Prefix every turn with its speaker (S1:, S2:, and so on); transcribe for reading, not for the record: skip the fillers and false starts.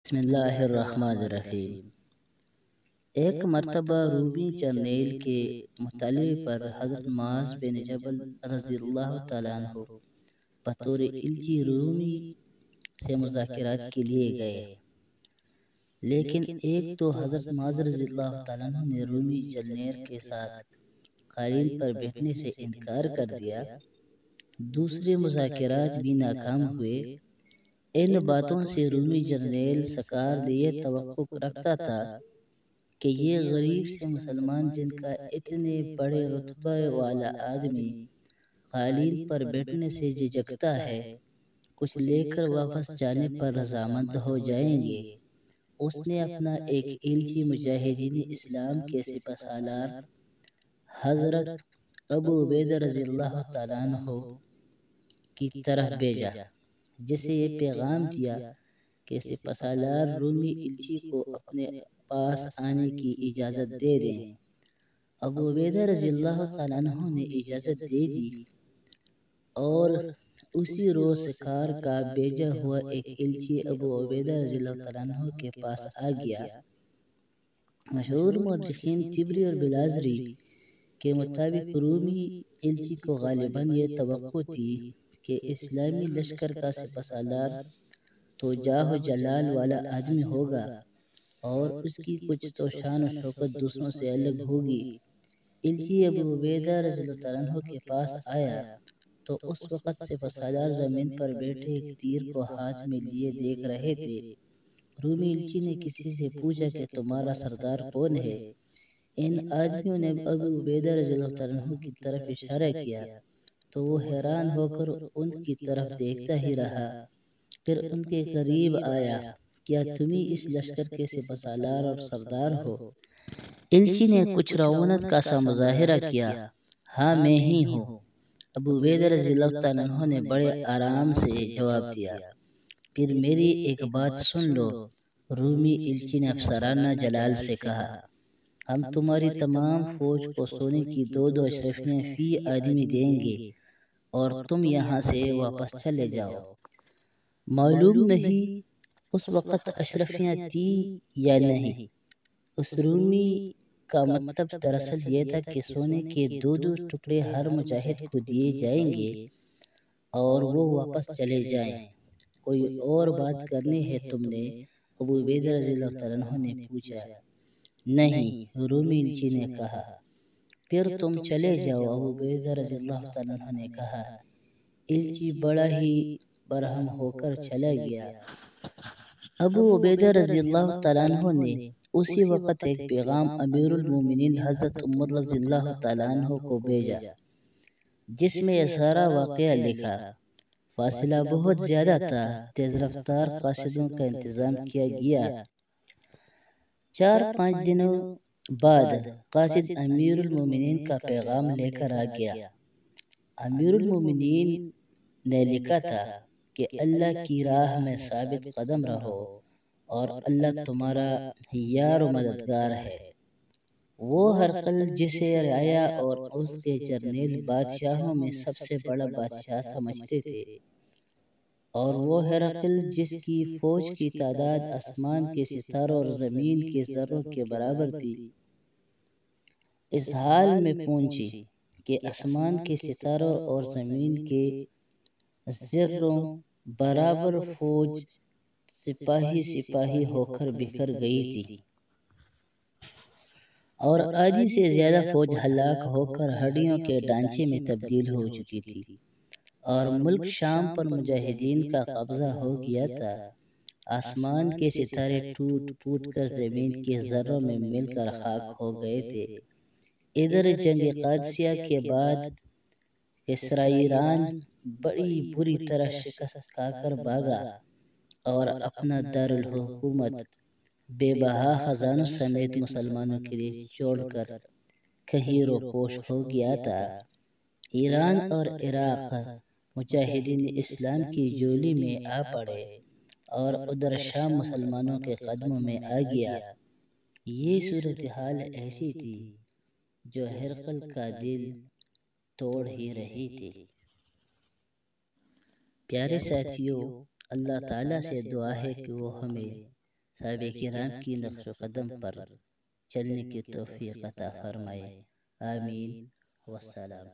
S1: بسم اللہ الرحمن الرحیم۔ ایک مرتبہ رومی جرنیل کے مطالبے پر حضرت معاذ بن جبل رضی اللہ تعالیٰ عنہ بطور الجی رومی سے مذاکرات کے لیے گئے، لیکن ایک تو حضرت معاذ رضی اللہ تعالیٰ عنہ نے رومی جرنیل کے ساتھ قلیل پر بیٹھنے سے انکار کر دیا، دوسرے مذاکرات بھی ناکام ہوئے۔ ان باتوں سے رومی جرنیل سرکار نے یہ توقع رکھتا تھا کہ یہ غریب سے مسلمان جن کا اتنے بڑے رتبہ والا آدمی قلیل پر بیٹھنے سے جھجکتا ہے، کچھ لے کر واپس جانے پر رضامند ہو جائیں گے۔ اس نے اپنا ایک الجی مجاہدین اسلام کے سپہ سالار حضرت ابو عبیدہ رضی اللہ تعالیٰ عنہ کی طرف بھیجا، جسے یہ پیغام دیا کہ سپہ سالار رومی الجی کو اپنے پاس آنے کی اجازت دے دیں۔ ابو عبیدہ رضی اللہ تعالیٰ عنہ نے اجازت دے دی اور اسی روز سرکار کا بھیجا ہوا ایک الجی ابو عبیدہ رضی اللہ تعالیٰ عنہ کے پاس آ گیا۔ مشہور مورخین طبری اور بلازری کے مطابق رومی الجی کو غالباً یہ توقع تھی کہ اسلامی لشکر کا سپہ سالار تو جاہ و جلال والا آدمی ہوگا اور اس کی کچھ تو شان و شوکت دوسروں سے الگ ہوگی۔ الجی ابو عبیدہ رضی اللہ عنہ کے پاس آیا تو اس وقت سپہ سالار زمین پر بیٹھے ایک تیر کو ہاتھ میں لیے دیکھ رہے تھے۔ رومی الجی نے کسی سے پوچھا کہ تمہارا سردار کون ہے؟ ان آدمیوں نے ابو عبیدہ رضی اللہ عنہ کی طرف اشارہ کیا تو وہ حیران ہو کر ان کی طرف دیکھتا ہی رہا، پھر ان کے قریب آیا، کیا تمہیں اس لشکر کے سپہ سالار اور سردار ہو؟ الجی نے کچھ رعونت کا سا مظاہرہ کیا، ہاں میں ہی ہوں۔ ابو عبیدہ رضی اللہ عنہ نے بڑے آرام سے جواب دیا، پھر میری ایک بات سن لو۔ رومی الجی نے افسرانہ جلال سے کہا، ہم تمہاری تمام فوج کو سونے کی 2 اشرفیاں فی آدمی دیں گے اور تم یہاں سے واپس چلے جاؤ۔ معلوم نہیں اس وقت اشرفیاں تھی یا نہیں۔ اس رومی کا مطلب دراصل یہ تھا کہ سونے کے 2 ٹکڑے ہر مجاہد کو دیے جائیں گے اور وہ واپس چلے جائیں۔ کوئی اور بات کرنی ہے تم نے؟ ابو عبیدہ رضی اللہ عنہ نے پوچھا۔ نہیں، رومی الجی نے کہا۔ پھر تم چلے جاؤ، ابو عبیدہ رضی اللہ عنہ نے کہا۔ الجی بڑا ہی برہم ہو کر چلا گیا۔ ابو عبیدہ رضی اللہ عنہ نے اسی وقت ایک پیغام امیر المومنین حضرت عمر رضی اللہ عنہ کو بھیجا، جس میں یہ سارا واقعہ لکھا۔ فاصلہ بہت زیادہ تھا، تیز رفتار قاصدوں کا انتظام کیا گیا۔ 4-5 دنوں بعد قاصد امیر المومنین کا پیغام لے کر آ گیا۔ امیر المومنین نے لکھا تھا کہ اللہ کی راہ میں ثابت قدم رہو اور اللہ تمہارا یار و مددگار ہے۔ وہ ہرقل جسے رعایا اور اس کے جرنیل بادشاہوں میں سب سے بڑا بادشاہ سمجھتے تھے، اور وہ ہرقل جس کی فوج کی تعداد آسمان کے ستاروں اور زمین کے ذروں کے برابر تھی، اس حال میں پہنچی کہ آسمان کے ستاروں اور زمین کے ذروں برابر فوج سپاہی سپاہی ہو کر بکھر گئی تھی، اور آدھی سے زیادہ فوج ہلاک ہو کر ہڈیوں کے ڈھانچے میں تبدیل ہو چکی تھی، اور ملک شام پر مجاہدین کا قبضہ ہو گیا تھا۔ آسمان کے ستارے ٹوٹ پھوٹ کر زمین کے ذروں میں مل کر خاک ہو گئے تھے۔ ادھر جنگ قادسیہ کے بعد کسریٰ ایران بڑی بری طرح شکست کھا کر بھاگا اور اپنا دارالحکومت بے بہا خزانوں سمیت مسلمانوں کے لیے چھوڑ کر کہیں روپوش ہو گیا تھا۔ ایران اور عراق مجاہدین اسلام کی جولی میں آ پڑے اور ادھر شام مسلمانوں کے قدموں میں آ گیا۔ یہ صورتحال ایسی تھی جو ہرقل کا دل توڑ ہی رہی تھی۔ پیارے ساتھیوں، اللہ تعالیٰ سے دعا ہے کہ وہ ہمیں صحابہ کرام کی نقش و قدم پر چلنے کی توفیق عطا فرمائے، آمین، والسلام۔